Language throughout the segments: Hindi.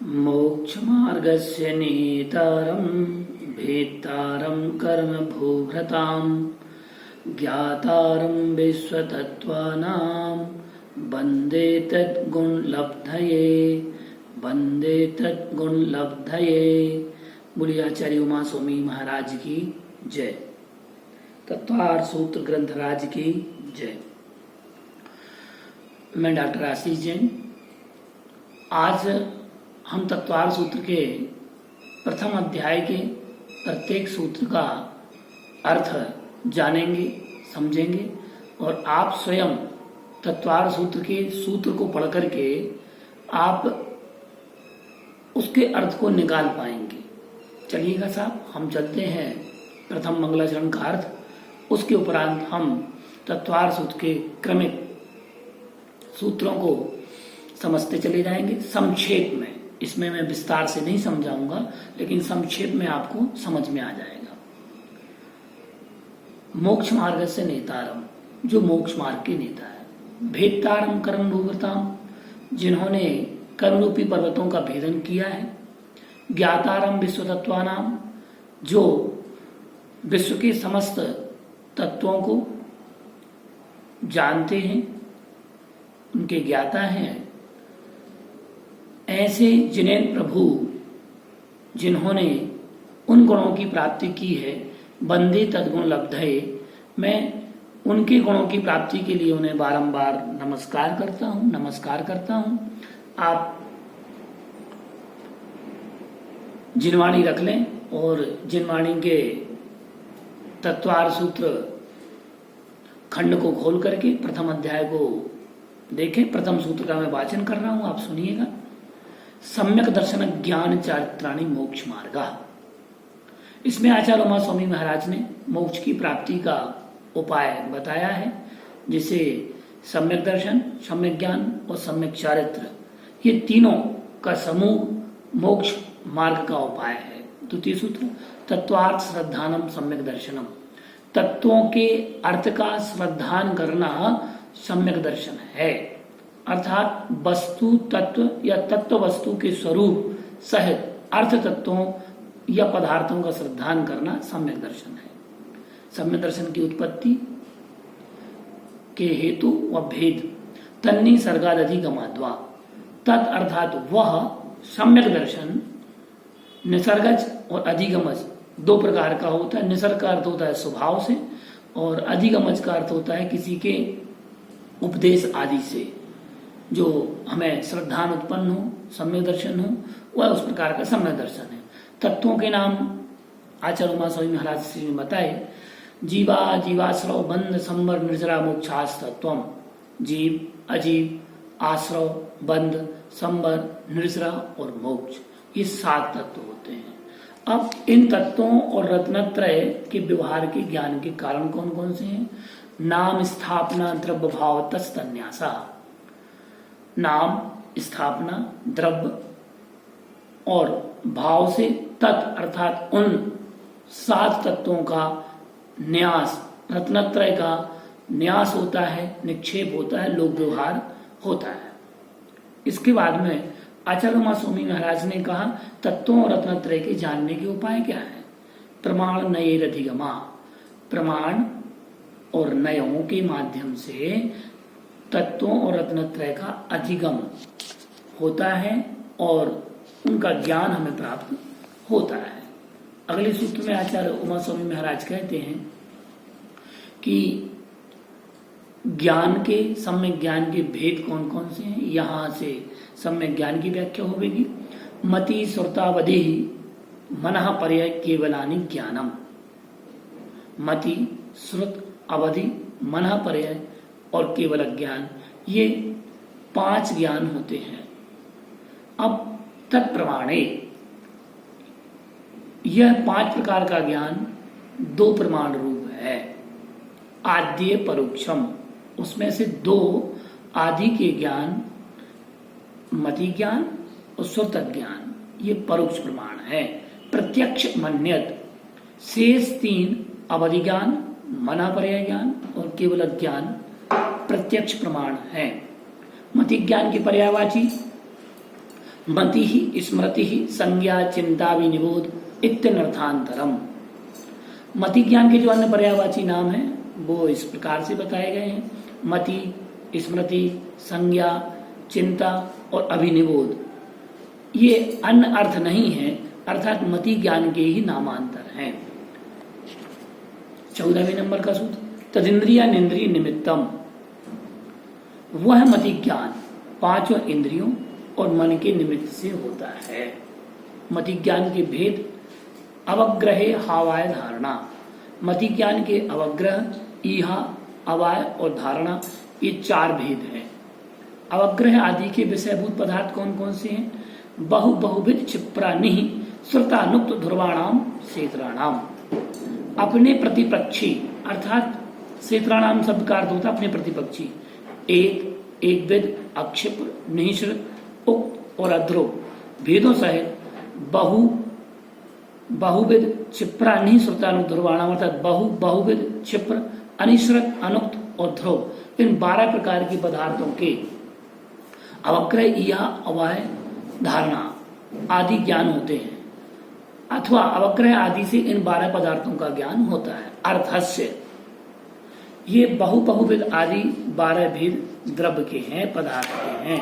मोक्षमार्गस्य नेतारं भेत्तारं कर्मभूभृतां ज्ञातारं विश्वतत्त्वानां वन्दे तद्गुणलब्धये। बोलिए आचार्य उमा स्वामी महाराज की जय। तत्वार सूत्र ग्रंथराज की जय। मैं डॉक्टर आशीष जैन। आज हम तत्वार सूत्र के प्रथम अध्याय के प्रत्येक सूत्र का अर्थ जानेंगे, समझेंगे और आप स्वयं तत्वार सूत्र के सूत्र को पढ़ करके आप उसके अर्थ को निकाल पाएंगे। चलिएगा साहब, हम चलते हैं प्रथम मंगलाचरण का अर्थ, उसके उपरांत हम तत्वार सूत्र के क्रमिक सूत्रों को समझते चले जाएंगे संक्षेप में। इसमें मैं विस्तार से नहीं समझाऊंगा, लेकिन संक्षेप में आपको समझ में आ जाएगा। मोक्ष मार्ग से नेतारम, जो मोक्ष मार्ग के नेता है। भेदतारम कर्म भूभृताम, जिन्होंने कर्म रूपी पर्वतों का भेदन किया है। ज्ञातारम विश्व तत्वानाम, जो विश्व के समस्त तत्वों को जानते हैं, उनके ज्ञाता हैं। ऐसे जिनेन प्रभु, जिन्होंने उन गुणों की प्राप्ति की है, बंदे तद्गुण लब्धये, मैं उनके गुणों की प्राप्ति के लिए उन्हें बारंबार नमस्कार करता हूं। आप जिनवाणी रख लें और जिनवाणी के तत्वार सूत्र खंड को खोल करके प्रथम अध्याय को देखें। प्रथम सूत्र का मैं वाचन कर रहा हूं, आप सुनिएगा। सम्यक दर्शन ज्ञान चारित्राणि मोक्ष मार्गा। इसमें आचार्य उमा स्वामी महाराज ने मोक्ष की प्राप्ति का उपाय बताया है, जिसे सम्यक दर्शन, सम्यक ज्ञान और सम्यक चारित्र, ये तीनों का समूह मोक्ष मार्ग का उपाय है। द्वितीय सूत्र, तत्वार्थ श्रद्धानम सम्यक दर्शनम, तत्वों के अर्थ का श्रद्धान करना सम्यक दर्शन है। अर्थात वस्तु तत्व या तत्व वस्तु के स्वरूप सहित अर्थ तत्वों या पदार्थों का श्रद्धान करना सम्यक दर्शन है। सम्यक दर्शन की उत्पत्ति के हेतु व भेद तन्नी सर्गादधिगमाद्वा, तत् अर्थात वह सम्यक दर्शन निसर्गज और अधिगमज दो प्रकार का होता है। निसर्ग का अर्थ होता है स्वभाव से और अधिगमज का अर्थ होता है किसी के उपदेश आदि से, जो हमें श्रद्धान उत्पन्न हो, सम्यक दर्शन हो, वह उस प्रकार का सम्यक दर्शन है। तत्वों के नाम आचार्य उमा स्वामी महाराज श्री ने बताए। जीवा जीवाश्रव बंध संवर निर्जरा मोक्षास तत्वम, जीव, अजीव, आश्रव, बंध, संवर, निर्जरा और मोक्ष, ये 7 तत्व होते हैं। अब इन तत्वों और रत्नत्रय के व्यवहार के ज्ञान के कारण कौन कौन से हैं? नाम स्थापना द्रव्य भाव तस्तन्यासा, नाम स्थापना द्रव्य और भाव से तत् अर्थात उन 7 तत्वों का न्यास, रत्नत्रय का न्यास होता है, निक्षेप होता है, लोक व्यवहार होता है। इसके बाद में आचार्य उमा स्वामी महाराज ने कहा तत्वों और रत्नत्रय के जानने के उपाय क्या है? प्रमाण नये अधिगमा, प्रमाण और नयों के माध्यम से तत्वों और रत्नत्रय का अधिगम होता है और उनका ज्ञान हमें प्राप्त होता है। अगले सूत्र में आचार्य उमा स्वामी महाराज कहते हैं कि ज्ञान के, सम्यक ज्ञान के भेद कौन कौन से हैं। यहां से सम्यक ज्ञान की व्याख्या होगी। मति श्रुतावधि मनः पर्याय केवलानि ज्ञानम, मति, श्रुत, अवधि, मनः पर्याय और केवल ज्ञान, ये 5 ज्ञान होते हैं। अब तत्प्रमाणे, यह 5 प्रकार का ज्ञान 2 प्रमाण रूप है। आद्य परोक्षम, उसमें से 2 आदि के ज्ञान, मति ज्ञान और श्रुत ज्ञान, ये परोक्ष प्रमाण है। प्रत्यक्ष मन्यत, शेष 3 अवधि ज्ञान, मना पर्याय ज्ञान और केवल ज्ञान प्रत्यक्ष प्रमाण है। मति ज्ञान की पर्यायवाची मति ही स्मृति ही संज्ञा चिंता विनिबोध इत्यनर्थांतरम। मति ज्ञान के जो अन्य पर्यायवाची नाम हैं वो इस प्रकार से बताए गए हैं। मति, स्मृति, संज्ञा, चिंता और अभिनिबोध ये अन्य अर्थ नहीं है, अर्थात मति ज्ञान के ही नामांतर हैं। 14वें नंबर का सूत्र, तदिंद्रिया निंद्रिय निमित्तम। वह मति ज्ञान पांचों इंद्रियों और मन के निमित्त से होता है। मति ज्ञान के भेद, अवग्रहे हावाय धारणा। मति ज्ञान के अवग्रह, ईहा, अवाय और धारणा ये चार भेद हैं। अवग्रह आदि के विषयभूत पदार्थ कौन कौन से हैं? बहुविध क्षिप्रानि श्रुतानुक्त ध्रुवाणाम क्षेत्राणाम। अपने प्रतिपक्षी अर्थात क्षेत्राणाम शब्द का अर्थ होता है अपने प्रतिपक्षी। एक विद, अक्षिप्र, निःश्रित, उक्त और अध्रुव भेदों सहित बहुविध क्षिप्रानि श्रुतानुक्त ध्रुवाणाम अर्थात बहुविध क्षिप्र, अनिश्रित, अनुक्त और ध्रुव इन 12 प्रकार के पदार्थों के अवग्रह, ईहा, अवाय, धारणा आदि ज्ञान होते हैं, अथवा अवग्रह आदि से इन 12 पदार्थों का ज्ञान होता है। अर्थस्य ये बहुविध आदि 12 भेद द्रव्य के हैं, पदार्थ के हैं।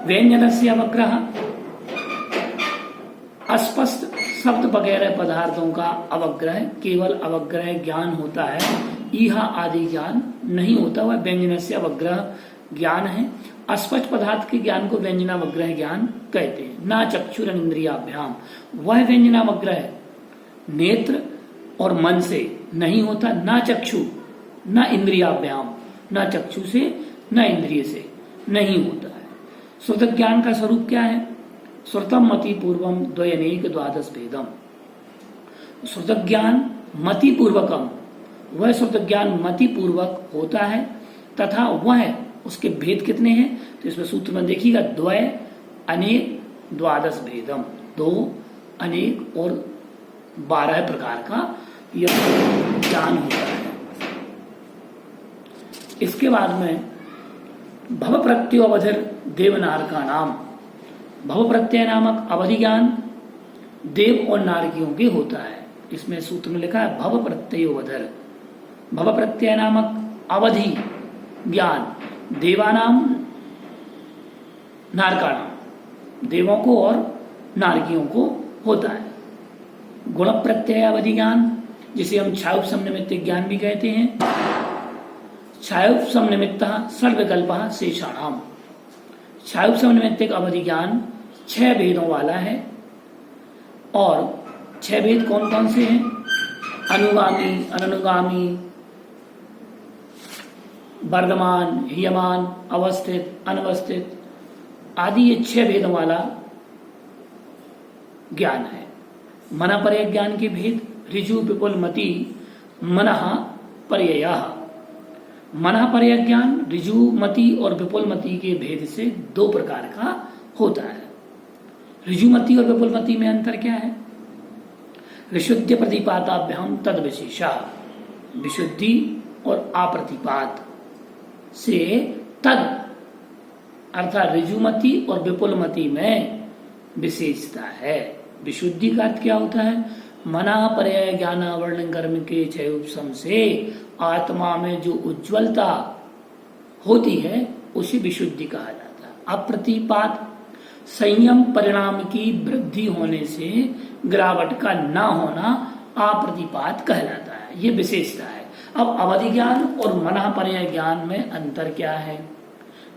व्यंजनस्य अवग्रह अस्पष्ट शब्द वगैरह पदार्थों का अवग्रह, केवल अवग्रह ज्ञान होता है, ईहा आदि ज्ञान नहीं होता। वह व्यंजनस्य अवग्रह ज्ञान है। अस्पष्ट पदार्थ के ज्ञान को व्यंजनावग्रह ज्ञान कहते हैं। ना चक्षुर इंद्रियाभ्याम, वह व्यंजनावग्रह नेत्र और मन से नहीं होता। ना चक्षु न इंद्रियाभ्याम, न चक्षु से न इंद्रिय से नहीं होता है। श्रुत ज्ञान का स्वरूप क्या है? श्रुतम मति पूर्वम द्वयनेक द्वादश भेदम। श्रुत ज्ञान मति पूर्वकम, वह श्रुत ज्ञान मति पूर्वक होता है तथा वह उसके भेद कितने हैं? तो इसमें सूत्र में देखिएगा, द्वय, अनेक, द्वादश भेदम। 2, अनेक और 12 प्रकार का यह ज्ञान होता है। इसके बाद में भव प्रत्यय अवधिर देवनार का नाम। भव प्रत्यय नामक अवधि ज्ञान देव और नारकियों के होता है। इसमें सूत्र में लिखा है भव प्रत्यय अवधिर। भव प्रत्यय नामक अवधि ज्ञान देवानाम नारकाणाम, देवों को और नारकियों को होता है। गुण प्रत्यय अवधि ज्ञान जिसे हम छायुप समनिमित्तिक ज्ञान भी कहते हैं। छायुप समनिमित्त षड्विकल्प शेषाणाम। छायुप समनिमित्तिक अवधि ज्ञान 6 भेदों वाला है। और 6 भेद कौन कौन से हैं? अनुगामी, अननुगामी, वर्धमान, ह्रियमान, अवस्थित, अनवस्थित आदि ये 6 भेदों वाला ज्ञान है। मन पर्यय ज्ञान के भेद, ऋजु विपुल मति मनः पर्ययः। मनः पर्यय ज्ञान ऋजु मति और विपुल मति के भेद से 2 प्रकार का होता है। ऋजु मति और विपुल मति में अंतर क्या है? विशुद्ध प्रतिपाताभ्याम तद विशेषा। विशुद्धि और अप्रतिपात से तद अर्थात ऋजुमति और विपुलमति में विशेषता है। विशुद्धि का अर्थ क्या होता है? मना पर्याय ज्ञान वर्णन कर्म के क्षयोपम से आत्मा में जो उज्ज्वलता होती है उसे विशुद्धि कहा जाता है। अप्रतिपात संयम परिणाम की वृद्धि होने से गिरावट का न होना अप्रतिपात कहलाता है। ये विशेषता है। अब अवधि ज्ञान और मना पर्याय ज्ञान में अंतर क्या है?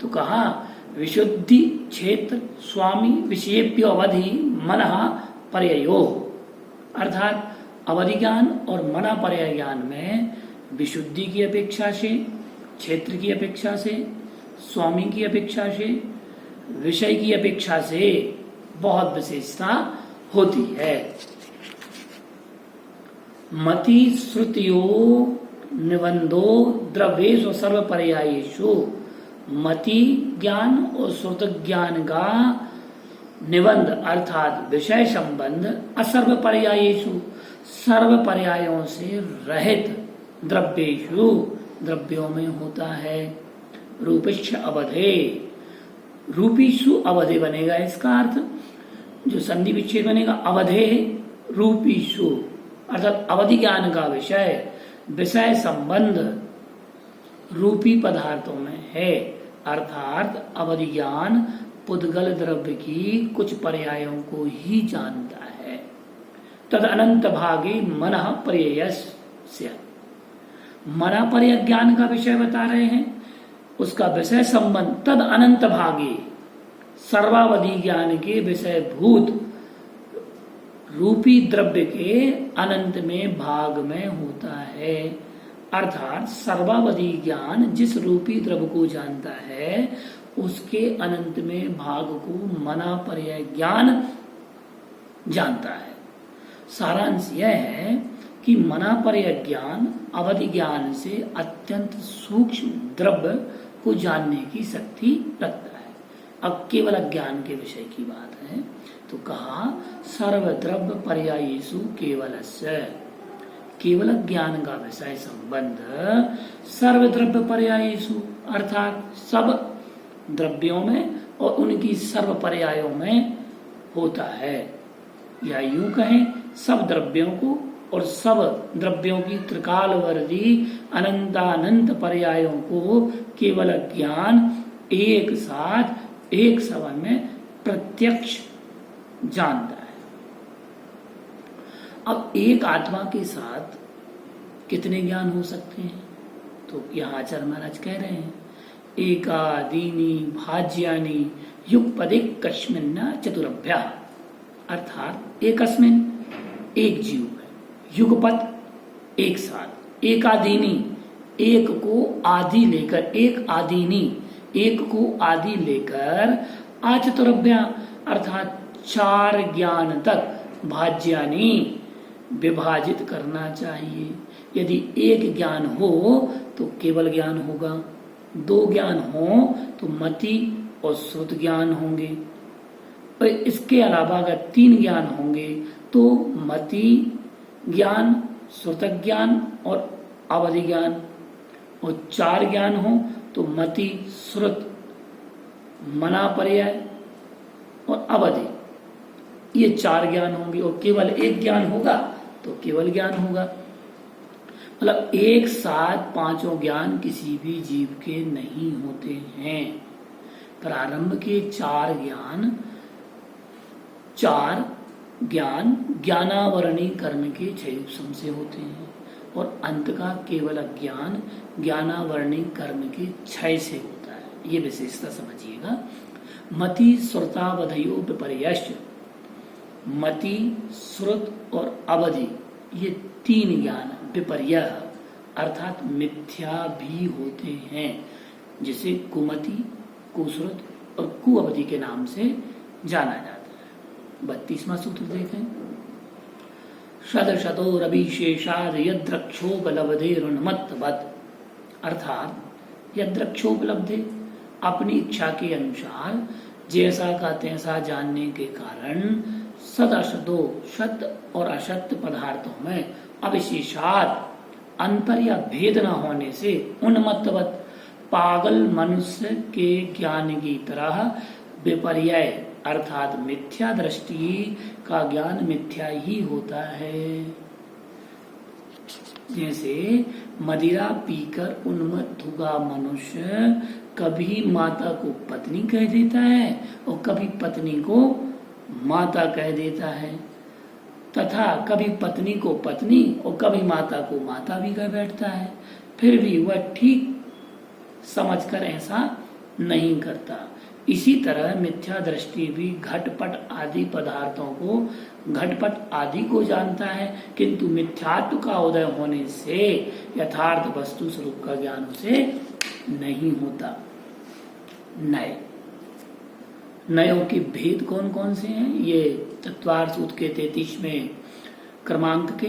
तो कहा विशुद्धि क्षेत्र स्वामी विषयेभ्यो अवधि मनः पर्ययो, अर्थात अवधि ज्ञान और मना पर्याय ज्ञान में विशुद्धि की अपेक्षा से, क्षेत्र की अपेक्षा से, स्वामी की अपेक्षा से, विषय की अपेक्षा से बहुत विशेषता होती है। मति श्रुतियो निबंधो द्रव्येषु सर्व पर्यायेषु। मति ज्ञान और श्रुत ज्ञान का निबंध अर्थात विषय संबंध असर्व पर्यायेषु सर्व पर्यायों से रहित द्रव्येषु द्रव्यों में होता है। रूपस्य अवधे रूपीषु अवधे बनेगा इसका अर्थ, जो संधि विच्छेद बनेगा अवधे रूपीषु, अर्थात अवधि ज्ञान का विषय विषय संबंध रूपी पदार्थों में है, अर्थात अवधि ज्ञान पुद्गल द्रव्य की कुछ पर्यायों को ही जानता है। तद अनंत भागे मन पर्ययस्य, मना पर्य ज्ञान का विषय बता रहे हैं, उसका विषय संबंध तद अनंत भागे सर्वावधि ज्ञान के विषय भूत रूपी द्रव्य के अनंत में भाग में होता है, अर्थात सर्वावधि ज्ञान जिस रूपी द्रव्य को जानता है उसके अनंत में भाग को मना पर्याय ज्ञान जानता है। सारांश यह है कि मना पर्याय ज्ञान अवधि ज्ञान से अत्यंत सूक्ष्म द्रव्य को जानने की शक्ति रखता है। अब केवल ज्ञान के विषय की बात है तो कहा सर्वद्रव्य पर्यायेषु केवलस्य, केवल ज्ञान का विषय संबंध सर्वद्रव्य पर्यायेषु अर्थात सब द्रव्यों में और उनकी सर्व पर्यायों में होता है, या यूं कहें सब द्रव्यों को और सब द्रव्यों की त्रिकालवर्ती अनंतानंत पर्यायों को केवल ज्ञान एक साथ एक समय में प्रत्यक्ष जानता है। अब एक आत्मा के साथ कितने ज्ञान हो सकते हैं? तो यहाँ आचार्य महाराज कह रहे हैं एकादीनी भाज्यानि युगपदिक कस्मिन्न चतुरभ्या, अर्थात एकस्मिन एक जीव है, युगपद एक साथ, एकादीनी एक को आदि लेकर, एक आदीनी एक को आदि लेकर, अचतुरभ्या अर्थात चार ज्ञान तक भाज्यानि विभाजित करना चाहिए। यदि एक ज्ञान हो तो केवल ज्ञान होगा, दो ज्ञान हो तो मति और श्रुत ज्ञान होंगे, और इसके अलावा अगर तीन ज्ञान होंगे तो मति ज्ञान, श्रुत ज्ञान और अवधि ज्ञान, और चार ज्ञान हो तो मति, श्रुत, मना पर्याय और अवधि, ये चार ज्ञान होंगे, और केवल एक ज्ञान होगा तो केवल ज्ञान होगा। मतलब एक साथ पांचों ज्ञान किसी भी जीव के नहीं होते हैं। प्रारंभ के चार ज्ञान ज्ञानावरणी कर्म के क्षय से होते हैं, और अंत का केवल ज्ञान ज्ञानावरणी कर्म के क्षय से होता है। ये विशेषता समझिएगा। मति श्रुतावधयो विपर्यस्य, मति, श्रुत और अवधि ये तीन ज्ञान विपर्य अर्थात मिथ्या भी होते हैं, जिसे कुमति, कुश्रुत और कुअवधि के नाम से जाना जाता है। 32वां सूत्र देखें। शतो रविशेषाद यद्रक्षोपलब्धेरुन्मत्तवत्, अर्थात यद्रक्षोपलब्धे अपनी इच्छा के अनुसार जैसा का तैसा जानने के कारण सदशतो सत्य और असत्य पदार्थों में अविशेषात अंतर या भेद न होने से उन्मत्तवत पागल मनुष्य के ज्ञान की तरह विपर्यय अर्थात मिथ्या दृष्टि का ज्ञान मिथ्या ही होता है। जैसे मदिरा पीकर उन्मत्त हुआ मनुष्य कभी माता को पत्नी कह देता है और कभी पत्नी को माता कह देता है, तथा कभी पत्नी को पत्नी और कभी माता को माता भी कह बैठता है, फिर भी वह ठीक समझकर ऐसा नहीं करता। इसी तरह मिथ्या दृष्टि भी घटपट आदि पदार्थों को घटपट आदि को जानता है, किंतु मिथ्यात्व का उदय होने से यथार्थ वस्तु स्वरूप का ज्ञान उसे नहीं होता। नयों के भेद कौन कौन से हैं? ये तत्वार सूत्र के 33वें क्रमांक के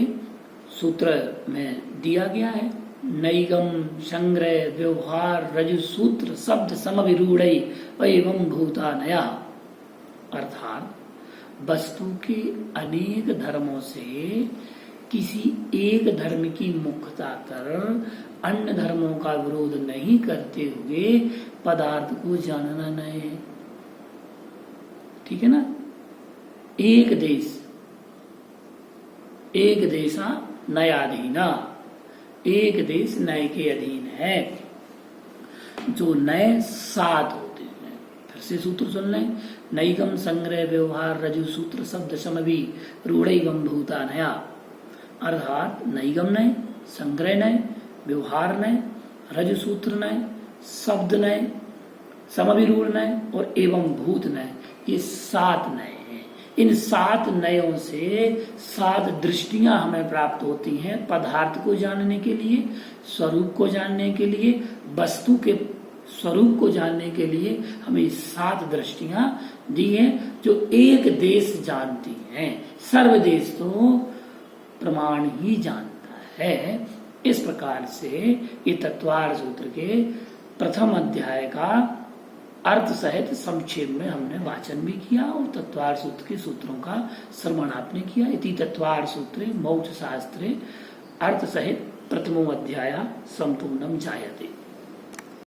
सूत्र में दिया गया है। नैगम संग्रह व्यवहार रजु सूत्र शब्द समविरूढ़ एवं भूता नया, अर्थात वस्तु के अनेक धर्मों से किसी एक धर्म की मुख्यता कर अन्य धर्मों का विरोध नहीं करते हुए पदार्थ को जानना नय है। ठीक है ना। एक देश, एक देशा नयाधीना, एक देश नय के अधीन है। जो नए 7 होते हैं, फिर से सूत्र सुन लें। नैगम संग्रह व्यवहार रजु सूत्र शब्द समवि रूढ़ैगम भूता नया। अर्थात नैगम नय, संग्रह नय, व्यवहार नय, रजु सूत्र नय, शब्द नय, समविरूढ़ नय और एवं भूत नय, ये 7 नय हैं। इन 7 नयों से 7 दृष्टियां हमें प्राप्त होती हैं पदार्थ को जानने के लिए, स्वरूप को जानने के लिए, वस्तु के स्वरूप को जानने के लिए हमें 7 दृष्टियां दी हैं जो एक देश जानती हैं। सर्वदेश तो प्रमाण ही जानता है। इस प्रकार से ये तत्वार्थ सूत्र के प्रथम अध्याय का अर्थ सहित संक्षेप में हमने वाचन भी किया और तत्वार्थ सूत्र के सूत्रों का श्रवण आपने किया। इति तत्वार्थ सूत्रे मोक्ष शास्त्रे अर्थ सहित प्रथमो अध्याय संपूर्णम जायते।